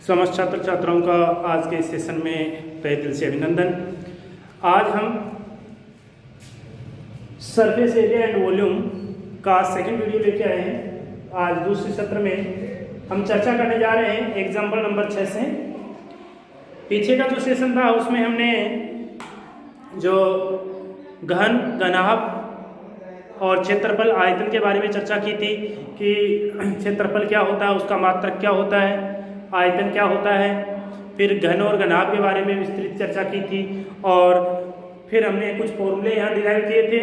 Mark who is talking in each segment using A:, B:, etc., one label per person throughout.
A: समस्त छात्र छात्राओं का आज के सेशन में तहे दिल से अभिनंदन। आज हम सरफेस एरिया एंड वॉल्यूम का सेकंड वीडियो लेके आए हैं। आज दूसरे सत्र में हम चर्चा करने जा रहे हैं एग्जाम्पल नंबर 6 से। पीछे का जो सेशन था उसमें हमने जो घन, घनाभ और क्षेत्रफल, आयतन के बारे में चर्चा की थी कि क्षेत्रफल क्या होता है, उसका मात्रक क्या होता है, आयतन क्या होता है। फिर घन और घनाभ के बारे में विस्तृत चर्चा की थी और फिर हमने कुछ फॉर्मूले यहाँ डिराइव किए थे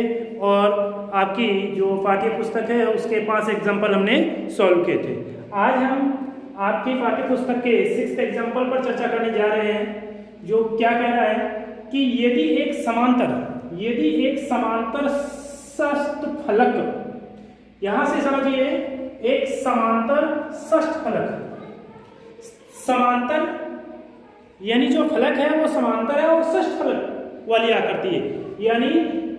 A: और आपकी जो पाठ्य पुस्तक है उसके 5 एग्जाम्पल हमने सॉल्व किए थे। आज हम आपकी पाठ्य पुस्तक के 6th एग्जाम्पल पर चर्चा करने जा रहे हैं, जो क्या कह रहा है कि यदि एक समांतर षष्ठफलक, यहां से समझिए एक समांतर षष्ठफलक, समांतर यानी जो फलक है वो समांतर है और षष्ठफलक वाली आकृति है, यानी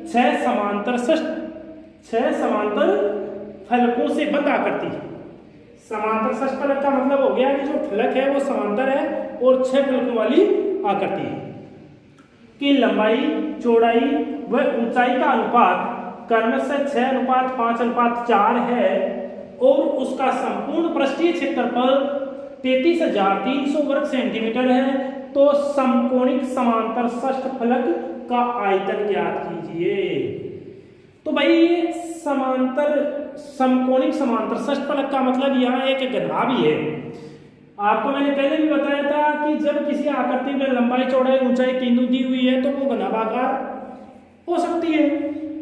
A: 6 समांतर फलकों से बंद आकृति। समांतर षष्ठफलक का मतलब हो गया कि जो फलक है वो समांतर है और 6 फलकों वाली आकृति है कि लंबाई, चौड़ाई व ऊंचाई का अनुपात क्रमशः 6:5:4 है और उसका संपूर्ण पृष्ठीय क्षेत्रफल 33,300 वर्ग सेंटीमीटर है, तो समकोणिक समांतर षष्ठफलक का आयतन ज्ञात कीजिए। तो भाई ये समकोणिक समांतर षष्ठफलक का मतलब यहाँ एक घनाभ ही है। आपको मैंने पहले भी बताया था कि जब किसी आकृति में लंबाई, चौड़ाई, ऊंचाई तीनों दी हुई है तो वो घनाभाकार हो सकती है।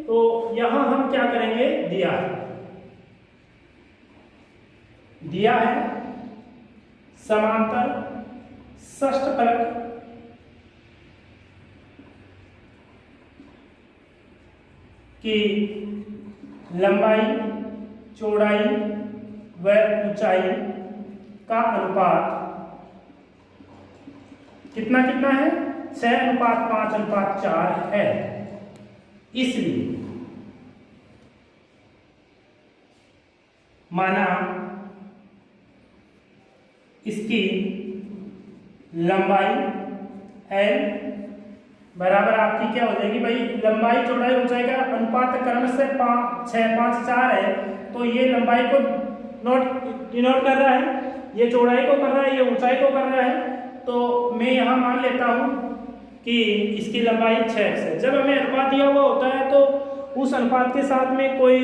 A: तो यहां हम क्या करेंगे, दिया है समांतर षष्ठफलक की लंबाई, चौड़ाई व ऊंचाई का अनुपात कितना है, 6:5:4 है। इसलिए माना इसकी लंबाई L बराबर आपकी क्या हो जाएगी भाई, लंबाई, चौड़ाई, ऊंचाई का अनुपात क्रमशः 6:5:4 है, तो ये लंबाई को डिनोट कर रहा है, ये चौड़ाई को कर रहा है, ये ऊंचाई को कर रहा है। तो मैं यहाँ मान लेता हूँ कि इसकी लंबाई 6x है। जब हमें अनुपात दिया हुआ होता है तो उस अनुपात के साथ में कोई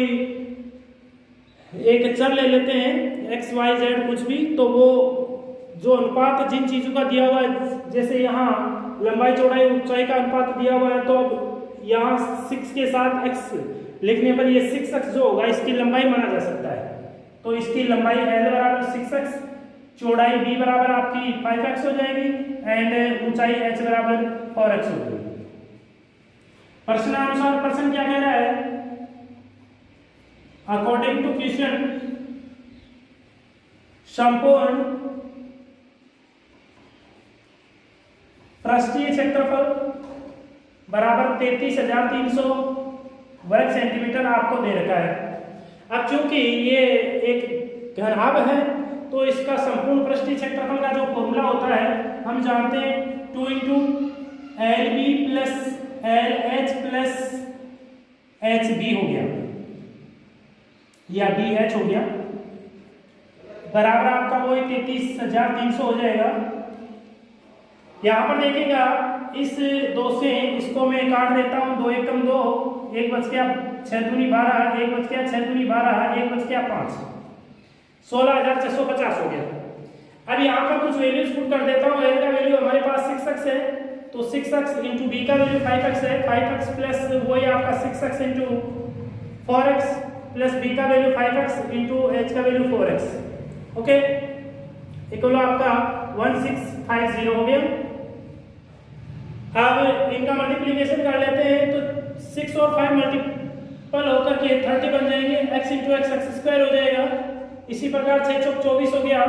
A: एक चर ले लेते हैं, x, y, z कुछ भी, तो वो जो अनुपात जिन चीजों का दिया हुआ है, जैसे यहाँ लंबाई, चौड़ाई, ऊंचाई का अनुपात दिया हुआ है, तो यहाँ 6 के साथ x लिखने पर ये 6x जो होगा इसकी लंबाई माना जा सकता है। तो इसकी लंबाई L बराबर 6x, चौड़ाई B बराबर आपकी 5x हो जाएगी एंड ऊंचाई h बराबर 4x हो जाएगी। प्रश्नानुसार प्रश्न क्या कह रहा है, अकॉर्डिंग टू क्वेश्चन संपूर्ण पृष्ठीय क्षेत्रफल बराबर 33,300 वर्ग सेंटीमीटर आपको दे रखा है। अब चूंकि ये एक घनाभ है तो इसका संपूर्ण पृष्ठीय क्षेत्रफल का जो फॉर्मूला होता है हम जानते हैं, 2 × LB + LH + HB हो गया या BH हो गया, बराबर आपका वही 33,300 हो जाएगा। यहाँ पर देखिएगा इस 2 से इसको मैं काट देता हूँ, 2 × 2 1 बच गया 6 दूनी 12, 1 बच गया 6 दूनी 12, 1 बच गया 5, 16,650 हो गया। अब यहाँ पर कुछ वैल्यूज पुट कर देता हूँ। L का वैल्यू हमारे पास 6x है, तो 6x × B का वैल्यू 5x है, 5x प्लस वही आपका 6x × 4x प्लस B का वैल्यू 5x × H का वैल्यू 4x, ओके, इक्वल आपका 1650 हो गया। अब इनका मल्टीप्लिकेशन कर लेते हैं तो 6 और 5 मल्टीपल होकर के 30 बन जाएंगे, x × x² हो जाएगा। इसी प्रकार 6 × 24 हो गया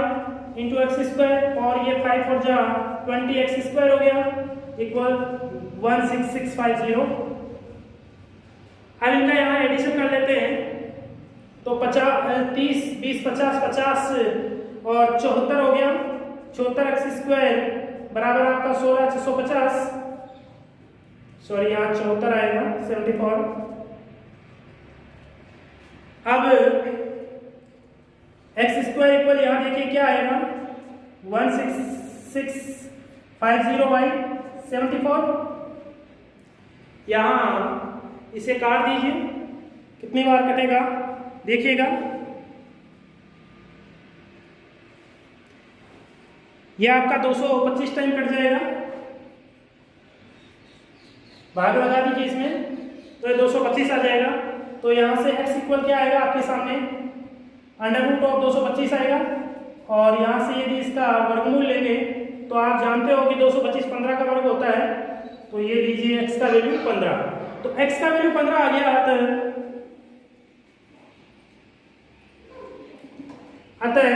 A: इंटू x² और ये 5 और 20x² हो गया इक्वल 16650। अब इनका यहाँ एडिशन कर लेते हैं तो 50, 30, 20, 50, 50 और 74 हो गया 74x² बराबर आपका 16,650, सॉरी यहाँ 74 आएगा 74। अब x² इक्वल यहाँ देखिए क्या आएगा 16650y 74। यहाँ इसे काट दीजिए, कितनी बार कटेगा देखिएगा, यह आपका 225 टाइम कट जाएगा। भाग लगा दीजिए इसमें, तो ये 225 आ जाएगा। तो यहाँ से x इक्वल क्या आएगा आपके सामने, √225 आएगा। और यहाँ से यदि इसका वर्गमूल लेंगे तो आप जानते हो कि 225 15 का वर्ग होता है, तो ये लीजिए x का वैल्यू 15। तो x का वैल्यू 15 आ गया अतः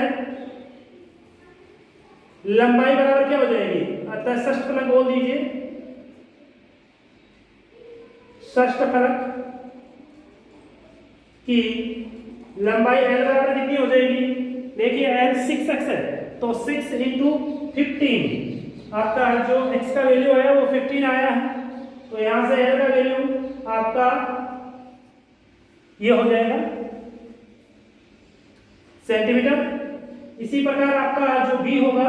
A: लंबाई बराबर क्या हो जाएगी, अतः षष्ठ फलक बोल दीजिए। षष्ठ फलक की लंबाई L बराबर कितनी हो जाएगी, देखिए L 6x है, तो 6 × 15 आपका जो x का वैल्यू आया वो 15 आया है। तो यहां से L का वैल्यू आपका ये हो जाएगा सेंटीमीटर। इसी प्रकार आपका जो b होगा,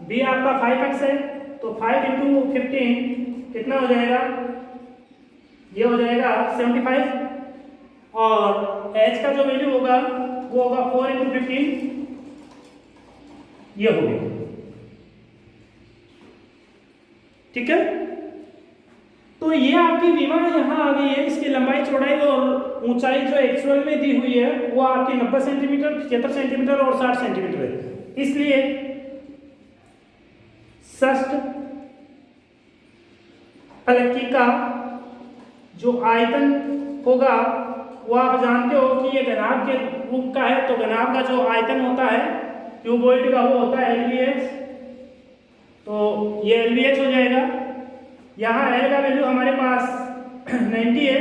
A: b आपका 5x है, तो 5 × 15 कितना हो जाएगा, ये हो जाएगा 75। और h का जो वैल्यू होगा वो होगा 4 × 15, ये हो गया। ठीक है, तो ये आपकी विमान यहाँ आ गई है। इसकी लंबाई चौड़ाई और ऊंचाई जो एक्चुअल में दी हुई है वो आपकी 90 सेंटीमीटर, 75 सेंटीमीटर और 60 सेंटीमीटर है। इसलिए षष्ठ फलकी का जो आयतन होगा वो आप जानते हो कि ये घनाभ के रूप का है, तो घनाभ का जो आयतन होता है क्यूबॉइड का वो होता है LBH, तो ये LBH हो जाएगा। यहाँ L का वैल्यू हमारे पास 90 है,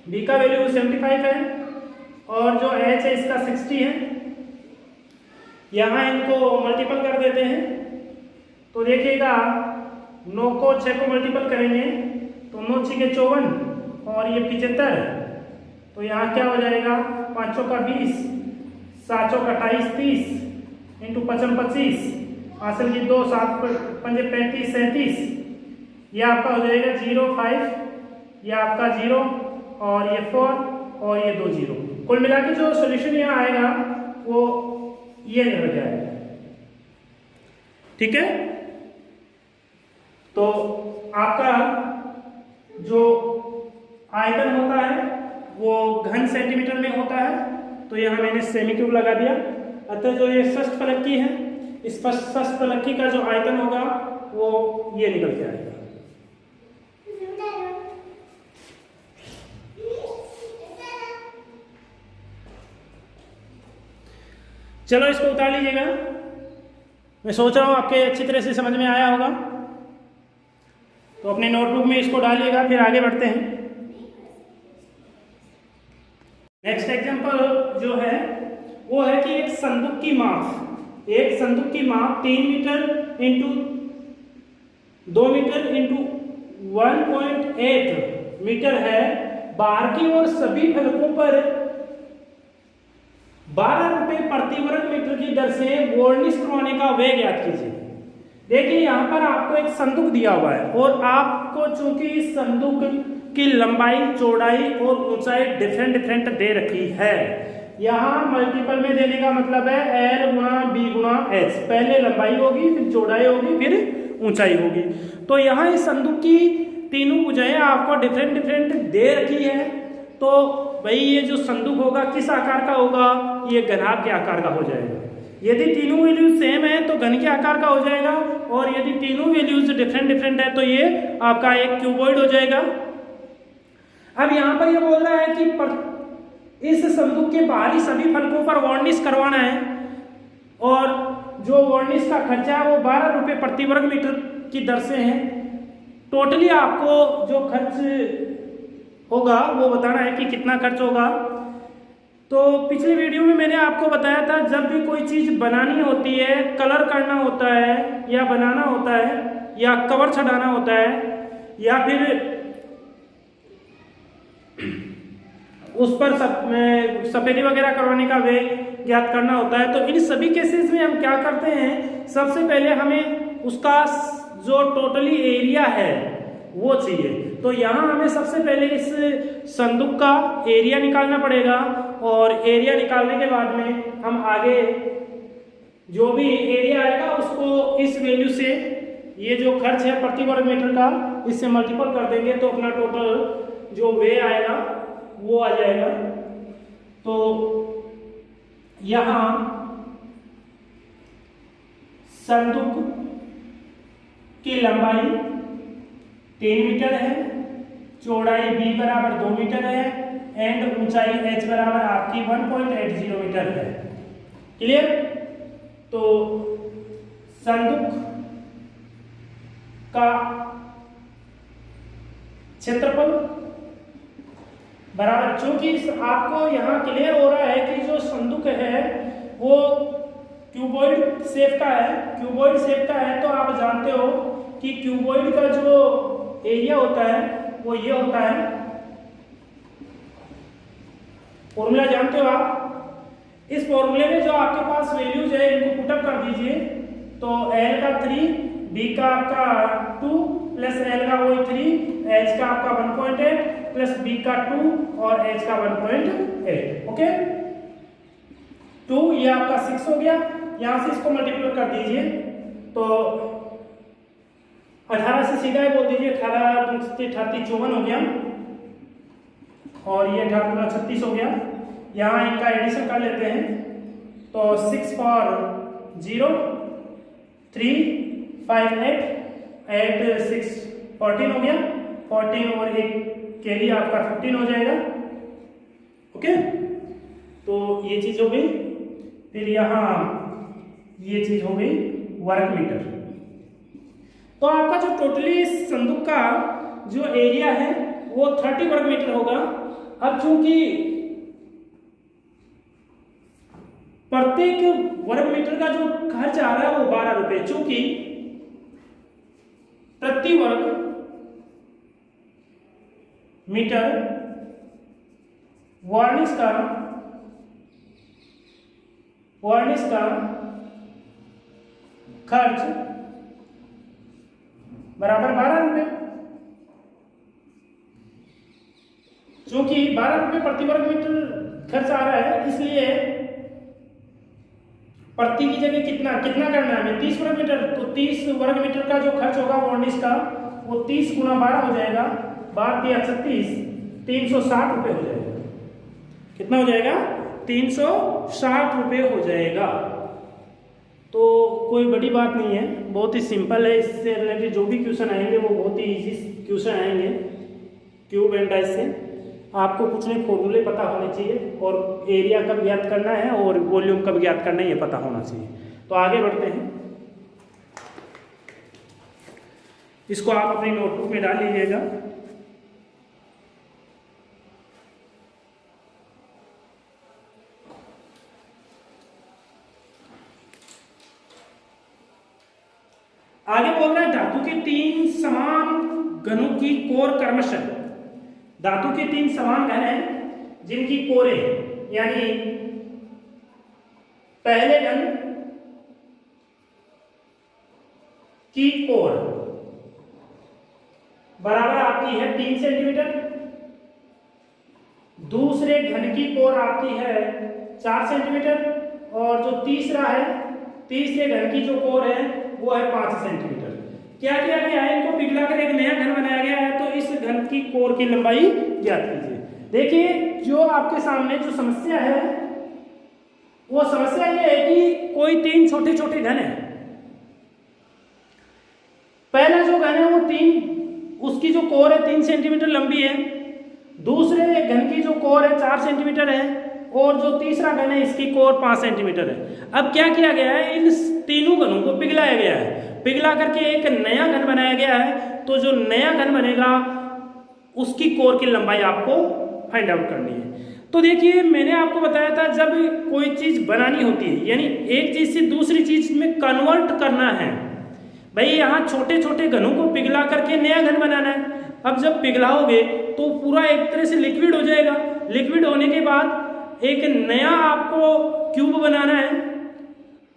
A: B का वैल्यू 75 है और जो H है इसका 60 है। यहाँ इनको मल्टीपल कर देते हैं, तो देखिएगा 9 को 6 को मल्टीपल करेंगे तो 9 × 6 = 54 और ये 75। तो यहाँ क्या हो जाएगा, 5 × 20, 7 × 28 30 × 5 = 25, हासिल की 2, 7 × 5 = 35 37। ये आपका हो जाएगा 0 5, ये आपका 0 और ये 4 और ये 2 0। कुल मिला के जो सॉल्यूशन यहाँ आएगा वो ये निकल जाएगा। ठीक है, तो आपका जो आयतन होता है वो घन सेंटीमीटर में होता है। तो यहाँ मैंने सेमी क्यूब लगा दिया। अतः जो ये षष्ठ फलकी है, इस षष्ठ फलकी का जो आयतन होगा वो ये निकल के आएगा। चलो इसको उतार लीजिएगा। मैं सोच रहा हूँ आपके अच्छी तरह से समझ में आया होगा, तो अपने नोटबुक में इसको डालिएगा, फिर आगे बढ़ते हैं। नेक्स्ट एग्जांपल जो है वो है कि एक संदूक की माप 3 मीटर × 2 मीटर × 1.8 मीटर है। बाहर की ओर सभी फलकों पर 12 रुपए प्रति वर्ग मीटर की दर से वार्निश करवाने का व्यय ज्ञात कीजिए। देखिए यहाँ पर आपको एक संदूक दिया हुआ है और आपको चूंकि इस संदूक की लंबाई चौड़ाई और ऊंचाई डिफरेंट दे रखी है। यहाँ मल्टीपल में देने का मतलब है L × B × H, पहले लंबाई होगी फिर चौड़ाई होगी फिर ऊंचाई होगी। तो यहाँ इस संदूक की तीनों भुजाएं आपको डिफरेंट दे रखी है। तो भाई ये जो संदूक होगा किस आकार का होगा, ये घनाभ के आकार का हो जाएगा। यदि तीनों वैल्यूज सेम है तो घन के आकार का हो जाएगा, और यदि तीनों वैल्यूज डिफरेंट है तो ये आपका एक क्यूबॉइड हो जाएगा। अब यहाँ पर ये बोल रहा है कि इस संदूक के बाहरी सभी फलकों पर वार्निश करवाना है, और जो वार्निश का खर्चा है वो 12 रुपए प्रति वर्ग मीटर की दर से है। टोटली आपको जो खर्च होगा वो बताना है कि कितना खर्च होगा। तो पिछले वीडियो में मैंने आपको बताया था जब भी कोई चीज़ बनानी होती है, कलर करना होता है या बनाना होता है या कवर चढ़ाना होता है या फिर उस पर सफेदी वगैरह करवाने का वे ज्ञात करना होता है, तो इन सभी केसेस में हम क्या करते हैं, सबसे पहले हमें उसका जो टोटली एरिया है वो चाहिए। तो यहाँ हमें सबसे पहले इस संदूक का एरिया निकालना पड़ेगा और एरिया निकालने के बाद में हम आगे जो भी एरिया आएगा उसको इस वैल्यू से, ये जो खर्च है प्रति वर्ग मीटर का, इससे मल्टीपल कर देंगे तो अपना टोटल जो वे आएगा वो आ जाएगा। तो यहाँ संदूक की लंबाई 3 मीटर है, चौड़ाई b बराबर 2 मीटर है एंड ऊंचाई h बराबर आपकी 1.80 मीटर है। क्लियर? तो संदूक का क्षेत्रफल बराबर, चूंकि आपको यहाँ क्लियर हो रहा है कि जो संदूक है वो क्यूबॉइड शेप का है, क्यूबॉइड शेप का है, तो आप जानते हो कि क्यूबॉइड का जो एरिया होता है वो ये होता है, फॉर्मूला जानते हो आप। इस फॉर्मूले में जो आपके पास वैल्यूज है इनको पुटअप कर दीजिए। तो L का 3, B का आपका 2 प्लस L का वही 3, H का आपका 1.8 प्लस B का 2 और H का 1.8। ओके, 2 ये आपका 6 हो गया, यहां से इसको मल्टीप्लाई कर दीजिए तो 18 से सीधा ही बोल दीजिए, 18 38 54 हो गया और ये 18 36 हो गया। यहाँ इनका एडिशन कर लेते हैं तो 6 4 0 3 5 8 6 14 हो गया, 14 और एक कैरी आपका 15 हो जाएगा। ओके, तो ये चीज हो गई। फिर यहाँ ये चीज हो गई वर्ग मीटर। तो आपका जो टोटली संदूक का जो एरिया है वो 30 वर्ग मीटर होगा। अब चूंकि प्रत्येक वर्ग मीटर का जो खर्च आ रहा है वो 12 रुपए, चूंकि प्रति वर्ग मीटर वार्निश का खर्च बराबर 12 रुपए, चूंकि 12 रुपए प्रति वर्ग मीटर खर्च आ रहा है इसलिए प्रति की जगह कितना करना है हमें 30 वर्ग मीटर। तो 30 वर्ग मीटर का जो खर्च होगा वार्निश का वो 30 गुना 12 हो जाएगा, 12 36 360 रुपए हो जाएगा। कितना हो जाएगा? 360 रुपए हो जाएगा। तो कोई बड़ी बात नहीं है, बहुत ही सिंपल है। इससे रिलेटेड जो भी क्वेश्चन आएंगे वो बहुत ही इजी क्वेश्चन आएंगे क्यूब एंड डाइस से। आपको कुछ नहीं, फॉर्मूले पता होने चाहिए और एरिया कब ज्ञात करना है और वॉल्यूम कब ज्ञात करना है ये पता होना चाहिए। तो आगे बढ़ते हैं, इसको आप अपनी नोटबुक में डाल लीजिएगा। आगे बोल रहा है धातु के 3 समान घनों की कोर क्रमशः, धातु के 3 समान घन हैं जिनकी कोरें यानी पहले घन की कोर बराबर आपकी है 3 सेंटीमीटर, दूसरे घन की कोर आपकी है 4 सेंटीमीटर और जो तीसरा है, तीसरे घन की जो कोर है वो है 5 सेंटीमीटर। क्या किया गया है? इनको पिघलाकर एक नया घन बनाया गया है। तो इस घन की कोर की लंबाई ज्ञात कीजिए। देखिए जो आपके सामने जो समस्या है वो समस्या ये है कि कोई 3 छोटे छोटे घन है। पहला जो घन है वो 3, उसकी जो कोर है 3 सेंटीमीटर लंबी है, दूसरे घन की जो कोर है 4 सेंटीमीटर है और जो तीसरा घन है इसकी कोर 5 सेंटीमीटर है। अब क्या किया गया है? इन तीनों घनों को पिघलाया गया है, पिघला करके एक नया घन बनाया गया है। तो जो नया घन बनेगा उसकी कोर की लंबाई आपको फाइंड आउट करनी है। तो देखिए मैंने आपको बताया था जब कोई चीज़ बनानी होती है यानी एक चीज़ से दूसरी चीज़ में कन्वर्ट करना है, भाई यहाँ छोटे छोटे घनों को पिघला करके नया घन बनाना है। अब जब पिघलाओगे तो पूरा एक तरह से लिक्विड हो जाएगा, लिक्विड होने के बाद एक नया आपको क्यूब बनाना है।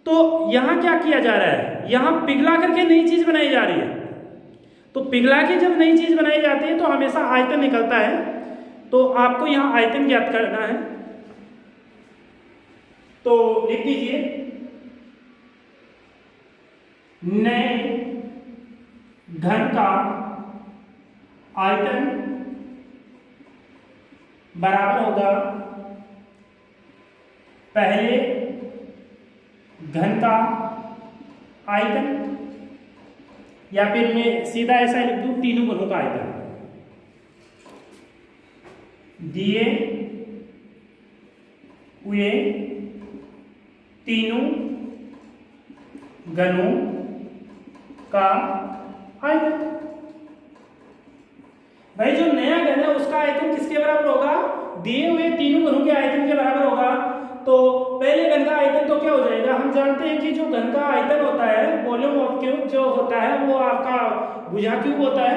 A: तो यहाँ क्या किया जा रहा है, यहाँ पिघला करके नई चीज़ बनाई जा रही है। तो पिघला के जब नई चीज़ बनाई जाती है तो हमेशा आयतन निकलता है, तो आपको यहाँ आयतन ज्ञात करना है। तो लिख दीजिए नए घन का आयतन बराबर होगा पहले घन का आयतन, या फिर मैं सीधा ऐसा लिख दूं तीनों घनों का आयतन। दिए हुए तीनों घनों का आयतन। भाई जो नया घन है उसका आयतन किसके बराबर होगा, दिए हुए तीनों घनों के आयतन के बराबर होगा। तो पहले घन का आयतन तो क्या हो जाएगा, हम जानते हैं कि जो घन का आयतन होता है वॉल्यूम ऑफ क्यूब जो होता है वो आपका भुजा क्यूब होता है।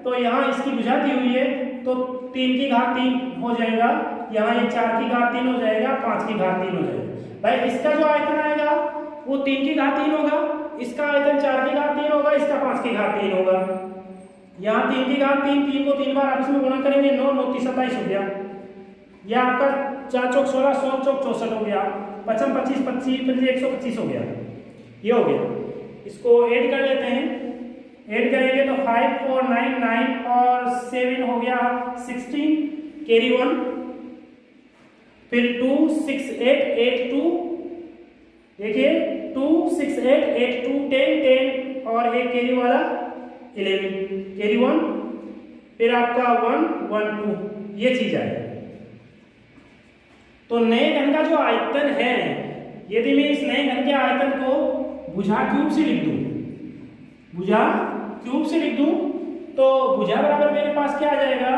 A: तो यहाँ इसकी भुजा दी हुई है तो 3 की घात 3 हो जाएगा, यहाँ ये 4 की घात 3 हो जाएगा, 5 की घात 3 हो जाएगा। भाई इसका जो आयतन आएगा वो 3 की घात 3 होगा, इसका आयतन 4 की घात 3 होगा, इसका 5 की घात 3 होगा। यहाँ 3 की घात 3, 3 को 3 बार आपस में गुणा करेंगे, 9 9 30 27 हो गया। यह आपका 4 चौक 16, 16 चौक 64 हो गया, 55 25 25 फिर 125 हो गया, ये हो गया। इसको ऐड कर लेते हैं, ऐड करेंगे तो 5 4 9 9 और 7 हो गया 16, कैरी 1, फिर 2 6 8 8 2, देखिए 2 6 8 8 2 10 10 और एक कैरी वाला 11, कैरी 1, फिर आपका 1 1 2, ये चीज है। तो नए घन का जो आयतन है, यदि मैं इस नए घन के आयतन को भुजा क्यूब से लिख दूं, भुजा क्यूब से लिख दूं तो भुजा बराबर मेरे पास क्या आ जाएगा,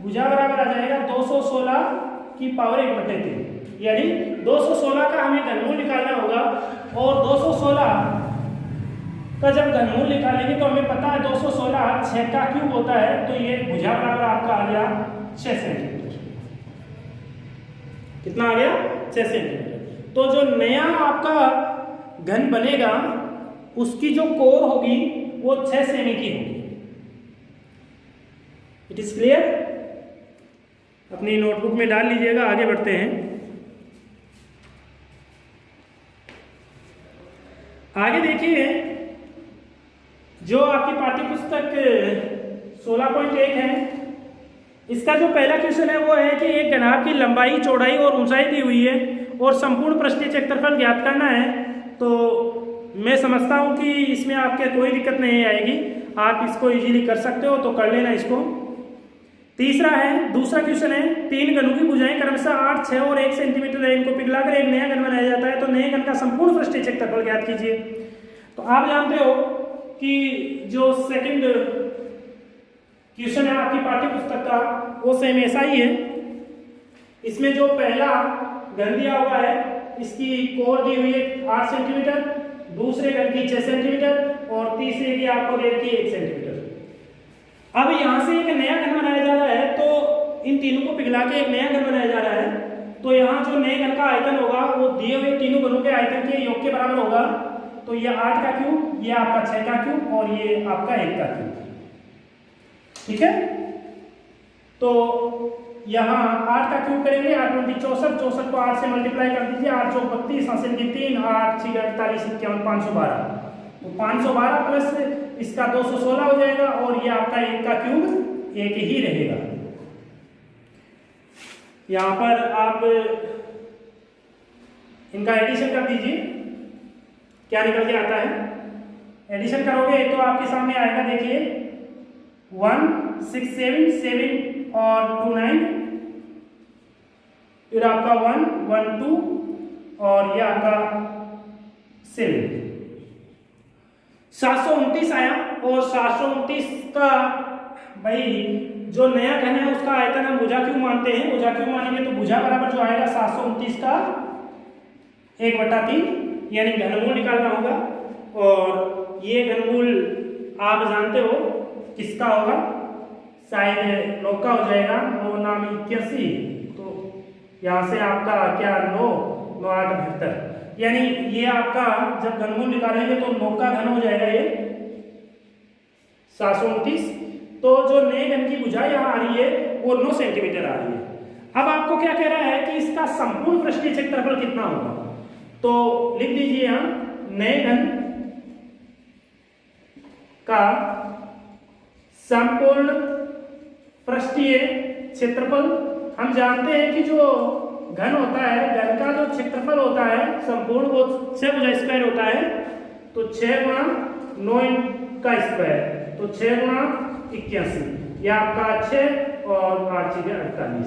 A: भुजा बराबर आ जाएगा 216 की पावर 1/3, यानी 216 का हमें घनमूल निकालना होगा। और 216 का जब घनमूल निकालेंगे तो हमें पता है 216 6 का क्यूब होता है, तो ये भुजा बराबर आपका आ गया 6 सेंटीमीटर। कितना आ गया, 6 सेंटीमीटर। तो जो नया आपका घन बनेगा उसकी जो कोर होगी वो 6 सेमी की होगी। इट इज क्लियर, अपनी नोटबुक में डाल लीजिएगा। आगे बढ़ते हैं, आगे देखिए जो आपकी पाठ्यपुस्तक 16.1 है, इसका जो पहला क्वेश्चन है वो है कि एक घनाभ की लंबाई चौड़ाई और ऊंचाई दी हुई है और संपूर्ण पृष्ठीय क्षेत्रफल ज्ञात करना है। तो मैं समझता हूं कि इसमें आपके कोई दिक्कत नहीं आएगी, आप इसको इजीली कर सकते हो, तो कर लेना इसको। तीसरा है, दूसरा क्वेश्चन है, 3 घनों की भुजाएं क्रमशः 8 6 और 1 सेंटीमीटर है, इनको पिघलाकर एक नया घन बनाया जाता है, तो नए घन का संपूर्ण पृष्ठीय क्षेत्रफल ज्ञात कीजिए। तो आप जानते हो कि जो सेकंड क्वेश्चन है आपकी पाठ्य पुस्तक का वो सेम ऐसा ही है। इसमें जो पहला घन दिया हुआ है इसकी कोर दी हुई है 8 सेंटीमीटर, दूसरे घन की 6 सेंटीमीटर और तीसरे की आपको दे रखी है 1 सेंटीमीटर। अब यहाँ से एक नया घन बनाया जा रहा है, तो इन तीनों को पिघला के एक नया घन बनाया जा रहा है। तो यहाँ जो नए घन का आयतन होगा वो दिए हुए तीनों घनों के आयतन के योग के बराबर होगा। तो ये 8 का क्यूब, ये आपका 6 का क्यूब और ये आपका 1 का क्यूब, ठीक है। तो यहाँ 8 का क्यूब करेंगे, 8 20 64, 64 को 8 से मल्टीप्लाई कर दीजिए, 8 चौक 32, 8 से 3, 8 6 48 51 512, तो 512 प्लस इसका 216 हो जाएगा और ये आपका 1 का क्यूब 1 ही रहेगा। यहाँ पर आप इनका एडिशन कर दीजिए, क्या निकल के आता है। एडिशन करोगे तो आपके सामने आएगा, देखिए 1 6 7 7 और 2 9, फिर आपका 1 1 2 और ये आपका 7, 729 आया। और 729 का भाई जो नया घन है उसका आयतन हम भुजा क्यों मानते हैं, भुजा क्यों मानेंगे तो भुजा बराबर जो आएगा 729 का 1/3 यानी घनमूल निकालना होगा। और ये घनमूल आप जानते हो किसका होगा, शायद 9 का हो जाएगा, 9 नाम 81, तो यहाँ से आपका क्या 9 9 8 72, यानी ये आपका जब घनमूल निकालेंगे तो 9 का घन हो जाएगा ये 729। तो जो नए घन की भुजा यहाँ आ रही है वो 9 सेंटीमीटर आ रही है। अब आपको क्या कह रहा है कि इसका संपूर्ण पृष्ठीय क्षेत्रफल कितना होगा, तो लिख दीजिए यहाँ नए घन का संपूर्ण पृष्ठीय क्षेत्रफल। हम जानते हैं कि जो घन होता है, घन का जो क्षेत्रफल होता है संपूर्ण वो 6 भुजा स्क्वायर होता है, तो 6 गुणा 9 का स्क्वायर, तो 6 गुणा 81, यह आपका 6 और 8 चीजें 48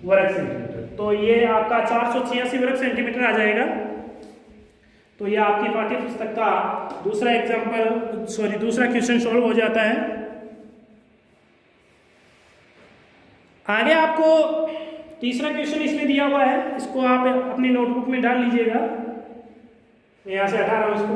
A: वर्ग सेंटीमीटर, तो ये आपका 486 वर्ग सेंटीमीटर आ जाएगा। तो ये आपकी पाठ्य पुस्तक का दूसरा क्वेश्चन सॉल्व हो जाता है। आगे आपको तीसरा क्वेश्चन इसमें दिया हुआ है, इसको आप अपनी नोटबुक में डाल लीजिएगा। मैं यहां से हटा रहा हूं इसको।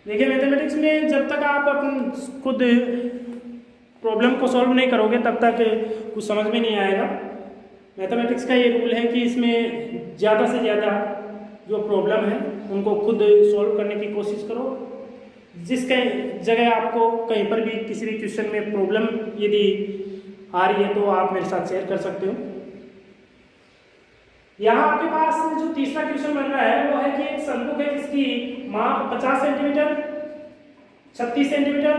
A: देखिए मैथमेटिक्स में जब तक आप अपन खुद प्रॉब्लम को सॉल्व नहीं करोगे तब तक कुछ समझ में नहीं आएगा। मैथमेटिक्स का ये रूल है कि इसमें ज़्यादा से ज़्यादा जो प्रॉब्लम है उनको खुद सॉल्व करने की कोशिश करो। जिसके जगह आपको कहीं पर भी किसी भी क्वेश्चन में प्रॉब्लम यदि आ रही है तो आप मेरे साथ शेयर कर सकते हो। यहाँ आपके पास जो तीसरा क्वेश्चन बन रहा है वो है कि एक संदूक है जिसकी माप 50 सेंटीमीटर, 36 सेंटीमीटर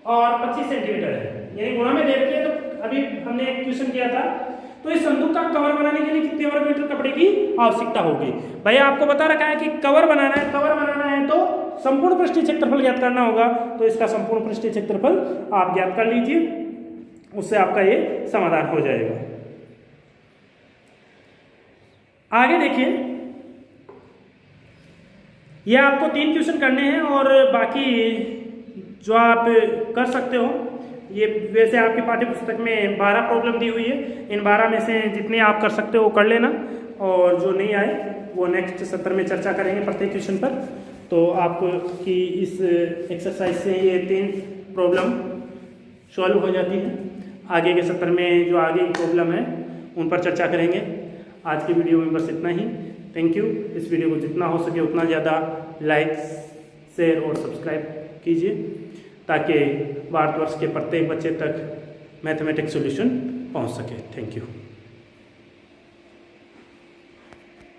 A: और 25 सेंटीमीटर है, यानी गुणा में दे रखी है। तो अभी हमने एक क्वेश्चन किया था, तो इस संदूक का कवर बनाने के लिए कितने वर्ग मीटर कपड़े की आवश्यकता होगी। भैया आपको बता रखा है कि कवर बनाना है तो संपूर्ण पृष्ठीय क्षेत्रफल ज्ञात करना होगा, तो इसका संपूर्ण पृष्ठीय क्षेत्रफल आप ज्ञात कर लीजिए, उससे आपका ये समाधान हो जाएगा। आगे देखिए, ये आपको 3 क्वेश्चन करने हैं और बाकी जो आप कर सकते हो, ये वैसे आपकी पाठ्य पुस्तक में 12 प्रॉब्लम दी हुई है, इन 12 में से जितने आप कर सकते हो वो कर लेना, और जो नहीं आए वो नेक्स्ट सत्र में चर्चा करेंगे प्रत्येक क्वेश्चन पर। तो आपकी इस एक्सरसाइज से ये 3 प्रॉब्लम सॉल्व हो जाती है। आगे के सत्र में जो आगे की प्रॉब्लम है उन पर चर्चा करेंगे। आज की वीडियो में बस इतना ही। Thank you. इस वीडियो को जितना हो सके उतना ज़्यादा लाइक, शेयर और सब्सक्राइब कीजिए ताकि भारतवर्ष के प्रत्येक बच्चे तक मैथमेटिक्स सॉल्यूशन पहुंच सके। Thank you.